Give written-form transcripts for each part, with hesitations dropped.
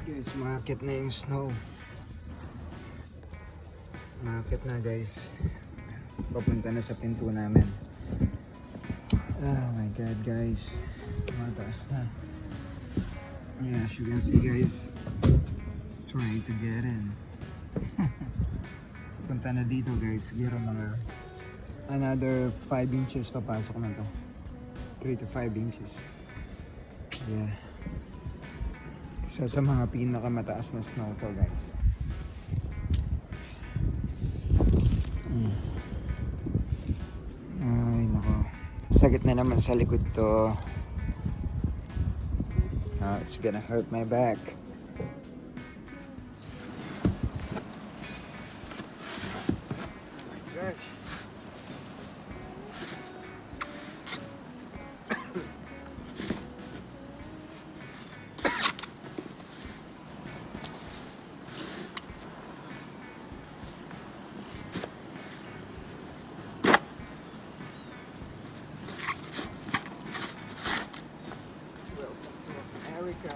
Guys, umakit na yung snow. Umakit na guys. Papunta na sa pinto namin. Oh my god guys. Mataas na. Yeah, as you can see guys, it's trying to get in. Punta na dito guys. Siguro mga another 5 inches papasok na to. 3 to 5 inches. Yeah. Isa sa mga pinakamataas na snow to guys. Ay nako. Sakit na naman sa likod to. Now it's gonna hurt my back. Oh my gosh. America.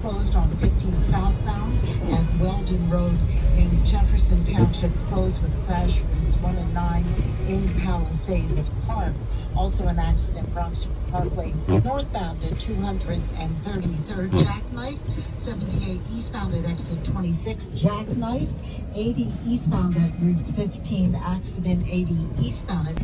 closed on 15 southbound at Weldon Road in Jefferson Township, closed with crash routes 1 and 9 in Palisades Park. Also an accident, Bronx Parkway northbound at 233rd Jackknife, 78 eastbound at exit 26 Jackknife, 80 eastbound at Route 15 accident, 80 eastbound at